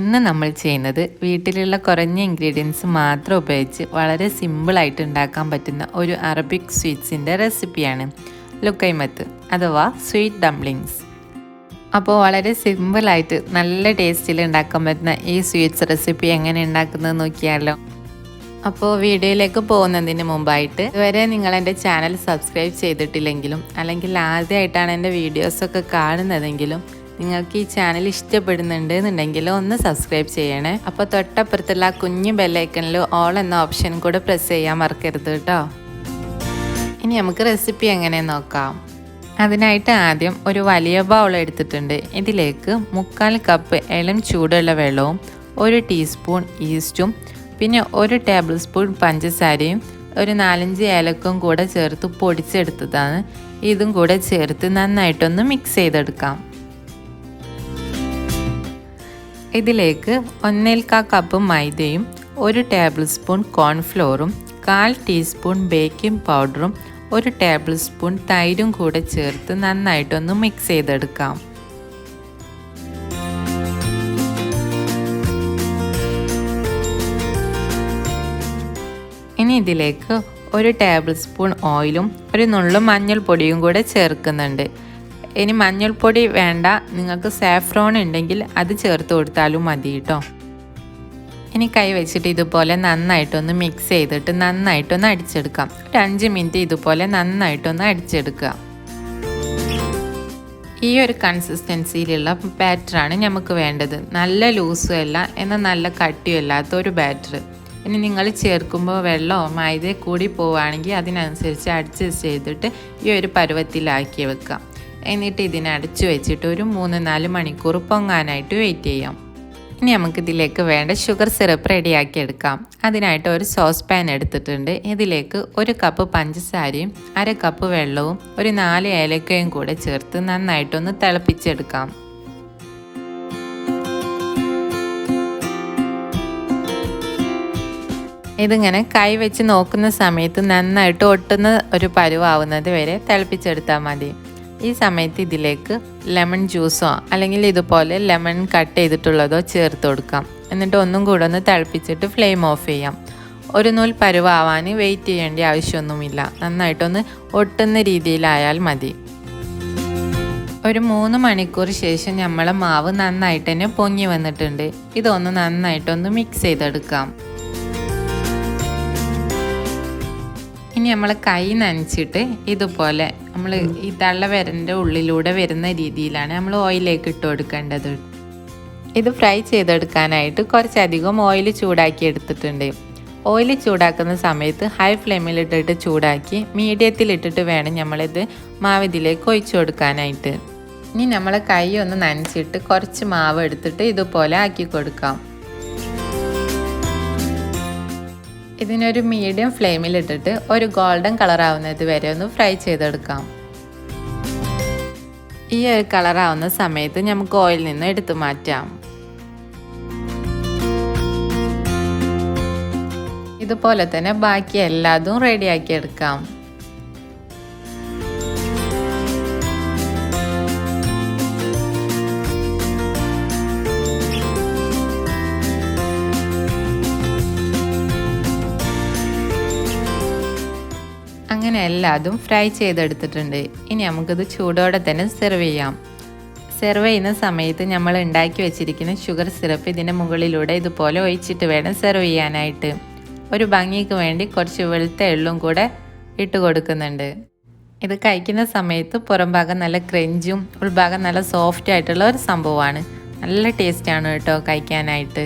ഇന്ന് നമ്മൾ ചെയ്യുന്നത് വീട്ടിലുള്ള കുറഞ്ഞ ഇൻഗ്രീഡിയൻസ് മാത്രം ഉപയോഗിച്ച് വളരെ സിമ്പിളായിട്ട് ഉണ്ടാക്കാൻ പറ്റുന്ന ഒരു അറബിക് സ്വീറ്റ്സിൻ്റെ റെസിപ്പിയാണ് ലുക്കൈമത്ത് അഥവാ സ്വീറ്റ് ഡംപ്ലിങ്സ്. അപ്പോൾ വളരെ സിമ്പിളായിട്ട് നല്ല ടേസ്റ്റിൽ ഉണ്ടാക്കാൻ പറ്റുന്ന ഈ സ്വീറ്റ്സ് റെസിപ്പി എങ്ങനെ ഉണ്ടാക്കുന്നത് നോക്കിയാലോ. അപ്പോൾ വീഡിയോയിലേക്ക് പോകുന്നതിന് മുമ്പായിട്ട് ഇതുവരെ നിങ്ങൾ എൻ്റെ ചാനൽ സബ്സ്ക്രൈബ് ചെയ്തിട്ടില്ലെങ്കിലും അല്ലെങ്കിൽ ആദ്യമായിട്ടാണ് എൻ്റെ വീഡിയോസൊക്കെ കാണുന്നതെങ്കിലും നിങ്ങൾക്ക് ഈ ചാനൽ ഇഷ്ടപ്പെടുന്നുണ്ട് എന്നുണ്ടെങ്കിൽ ഒന്ന് സബ്സ്ക്രൈബ് ചെയ്യണേ. അപ്പോൾ തൊട്ടപ്പുറത്തുള്ള ആ കുഞ്ഞു ബെല്ലൈക്കണിൽ ഓൾ എന്ന ഓപ്ഷൻ കൂടെ പ്രസ് ചെയ്യാൻ മറക്കരുത് കേട്ടോ. ഇനി നമുക്ക് റെസിപ്പി എങ്ങനെ നോക്കാം. അതിനായിട്ട് ആദ്യം ഒരു വലിയ ബൗൾ എടുത്തിട്ടുണ്ട്. ഇതിലേക്ക് 1/4 കപ്പ് ഇളം ചൂടുള്ള വെള്ളവും 1 ടീസ്പൂൺ ഈസ്റ്റും പിന്നെ 1 ടേബിൾ സ്പൂൺ പഞ്ചസാരയും ഒരു 4-5 ഏലക്കും കൂടെ ചേർത്ത് പൊടിച്ചെടുത്തതാണ്. ഇതും കൂടെ ചേർത്ത് നന്നായിട്ടൊന്ന് മിക്സ് ചെയ്തെടുക്കാം. ഇതിലേക്ക് 1/4 കപ്പ് മൈദയും 1 ടേബിൾ സ്പൂൺ കോൺഫ്ലോറും 1/4 ടീസ്പൂൺ ബേക്കിംഗ് പൗഡറും 1 ടേബിൾ സ്പൂൺ തൈരും കൂടെ ചേർത്ത് നന്നായിട്ടൊന്ന് മിക്സ് ചെയ്തെടുക്കാം. ഇനി ഇതിലേക്ക് 1 ടേബിൾ സ്പൂൺ ഓയിലും ഒരു നുള്ളു മഞ്ഞൾപ്പൊടിയും കൂടെ ചേർക്കുന്നുണ്ട്. ഇനി മഞ്ഞൾപ്പൊടി വേണ്ട, നിങ്ങൾക്ക് സാഫ്രോൺ ഉണ്ടെങ്കിൽ അത് ചേർത്ത് കൊടുത്താലും മതി കേട്ടോ. ഇനി കൈ വെച്ചിട്ട് ഇതുപോലെ നന്നായിട്ടൊന്ന് മിക്സ് ചെയ്തിട്ട് നന്നായിട്ടൊന്ന് അടിച്ചെടുക്കാം. ഒരു 5 മിനിറ്റ് ഇതുപോലെ നന്നായിട്ടൊന്ന് അടിച്ചെടുക്കുക. ഈ ഒരു കൺസിസ്റ്റൻസിയിലുള്ള ബാറ്ററാണ് നമുക്ക് വേണ്ടത്. നല്ല ലൂസും അല്ല എന്നാൽ നല്ല കട്ടിയും അല്ലാത്ത ഒരു ബാറ്റർ. ഇനി നിങ്ങൾ ചേർക്കുമ്പോൾ വെള്ളമോ മൈദയോ കൂടി പോവുകയാണെങ്കിൽ അതിനനുസരിച്ച് അഡ്ജസ്റ്റ് ചെയ്തിട്ട് ഈ ഒരു പരുവത്തിലാക്കി വെക്കാം. എന്നിട്ട് ഇതിനെ അടച്ചു വെച്ചിട്ട് ഒരു 3-4 മണിക്കൂർ പൊങ്ങാനായിട്ട് വെയിറ്റ് ചെയ്യാം. ഇനി നമുക്കിതിലേക്ക് വേണ്ട ഷുഗർ സിറപ്പ് റെഡിയാക്കി എടുക്കാം. അതിനായിട്ട് ഒരു സോസ് പാൻ എടുത്തിട്ടുണ്ട്. ഇതിലേക്ക് 1 കപ്പ് പഞ്ചസാരയും 1/2 കപ്പ് വെള്ളവും ഒരു 4 ഏലക്കയും കൂടെ ചേർത്ത് നന്നായിട്ടൊന്ന് തിളപ്പിച്ചെടുക്കാം. ഇതിങ്ങനെ കൈ വെച്ച് നോക്കുന്ന സമയത്ത് നന്നായിട്ട് ഒട്ടുന്ന ഒരു പരുവാവുന്നത് വരെ തിളപ്പിച്ചെടുത്താൽ മതി. ഈ സമയത്ത് ഇതിലേക്ക് ലെമൺ ജ്യൂസോ അല്ലെങ്കിൽ ഇതുപോലെ ലെമൺ കട്ട് ചെയ്തിട്ടുള്ളതോ ചേർത്ത് കൊടുക്കാം. എന്നിട്ട് ഒന്നും കൂടെ ഒന്ന് തിളപ്പിച്ചിട്ട് ഫ്ലെയിം ഓഫ് ചെയ്യാം. ഒരു നൂൽ പരുവാവാൻ വെയിറ്റ് ചെയ്യേണ്ട ആവശ്യമൊന്നുമില്ല. നന്നായിട്ടൊന്ന് ഒട്ടുന്ന രീതിയിലായാൽ മതി. ഒരു 3 മണിക്കൂർ ശേഷം നമ്മളെ മാവ് നന്നായിട്ട് തന്നെ പൊങ്ങി വന്നിട്ടുണ്ട്. ഇതൊന്ന് നന്നായിട്ടൊന്ന് മിക്സ് ചെയ്തെടുക്കാം. ഇനി നമ്മൾ കൈ നനച്ചിട്ട് ഇതുപോലെ നമ്മൾ ഈ തള്ളവിരലിൻ്റെ ഉള്ളിലൂടെ വരുന്ന രീതിയിലാണ് നമ്മൾ ഓയിലേക്ക് ഇട്ട് കൊടുക്കേണ്ടത്. ഇത് ഫ്രൈ ചെയ്തെടുക്കാനായിട്ട് കുറച്ചധികം ഓയിൽ ചൂടാക്കി എടുത്തിട്ടുണ്ട്. ഓയിൽ ചൂടാക്കുന്ന സമയത്ത് ഹൈ ഫ്ലെയിമിലിട്ടിട്ട് ചൂടാക്കി മീഡിയത്തിലിട്ടിട്ട് വേണം നമ്മളിത് മാവിതിലേക്ക് ഒഴിച്ചു കൊടുക്കാനായിട്ട്. ഇനി നമ്മൾ കൈ ഒന്ന് നനച്ചിട്ട് കുറച്ച് മാവ് എടുത്തിട്ട് ഇതുപോലെ ആക്കി കൊടുക്കാം. ഇതിനൊരു മീഡിയം ഫ്ലെയിമിലിട്ടിട്ട് ഒരു ഗോൾഡൻ കളർ ആവുന്നത് വരെ ഒന്ന് ഫ്രൈ ചെയ്തെടുക്കാം. ഈ ഒരു കളറാവുന്ന സമയത്ത് നമുക്ക് ഓയിലിൽ നിന്ന് എടുത്തു മാറ്റാം. ഇതുപോലെ തന്നെ ബാക്കി എല്ലാതും റെഡിയാക്കി എടുക്കാം. അങ്ങനെ എല്ലാതും ഫ്രൈ ചെയ്തെടുത്തിട്ടുണ്ട്. ഇനി നമുക്കിത് ചൂടോടെ തന്നെ സെർവ് ചെയ്യാം. സെർവ് ചെയ്യുന്ന സമയത്ത് നമ്മൾ ഉണ്ടാക്കി വെച്ചിരിക്കുന്ന ഷുഗർ സിറപ്പ് ഇതിൻ്റെ മുകളിലൂടെ ഇതുപോലെ ഒഴിച്ചിട്ട് വേണം സെർവ് ചെയ്യാനായിട്ട്. ഒരു ഭംഗിക്ക് വേണ്ടി കുറച്ച് വെളുത്ത എള്ളും കൂടെ ഇട്ട് കൊടുക്കുന്നുണ്ട്. ഇത് കഴിക്കുന്ന സമയത്ത് പുറം ഭാഗം നല്ല ക്രഞ്ചും ഉൾഭാഗം നല്ല സോഫ്റ്റ് ആയിട്ടുള്ള ഒരു സംഭവമാണ്. നല്ല ടേസ്റ്റാണ് കേട്ടോ കഴിക്കാനായിട്ട്.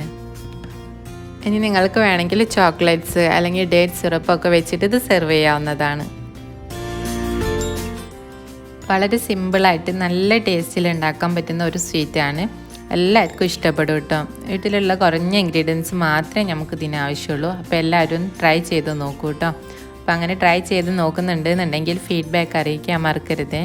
ഇനി നിങ്ങൾക്ക് വേണമെങ്കിൽ ചോക്ലേറ്റ്സ് അല്ലെങ്കിൽ ഡേറ്റ് സിറപ്പൊക്കെ വെച്ചിട്ട് ഇത് സെർവ് ചെയ്യാവുന്നതാണ്. വളരെ സിമ്പിളായിട്ട് നല്ല ടേസ്റ്റിൽ ഉണ്ടാക്കാൻ പറ്റുന്ന ഒരു സ്വീറ്റാണ്. എല്ലാവർക്കും ഇഷ്ടപ്പെടും കേട്ടോ. വീട്ടിലുള്ള കുറഞ്ഞ ഇൻഗ്രീഡിയൻസ് മാത്രമേ നമുക്ക് ഇതിന് ആവശ്യമുള്ളൂ. അപ്പോൾ എല്ലാവരും ട്രൈ ചെയ്ത് നോക്കൂ കേട്ടോ. അപ്പോൾ അങ്ങനെ ട്രൈ ചെയ്ത് നോക്കുന്നുണ്ടെന്നുണ്ടെങ്കിൽ ഫീഡ്ബാക്ക് അറിയിക്കാൻ മറക്കരുത്.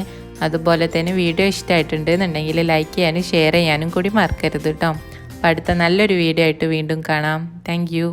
അതുപോലെ തന്നെ വീഡിയോ ഇഷ്ടമായിട്ടുണ്ട് എന്നുണ്ടെങ്കിൽ ലൈക്ക് ചെയ്യാനും ഷെയർ ചെയ്യാനും കൂടി മറക്കരുത് കേട്ടോ. അപ്പോൾ അടുത്ത നല്ലൊരു വീഡിയോ ആയിട്ട് വീണ്ടും കാണാം. Thank you.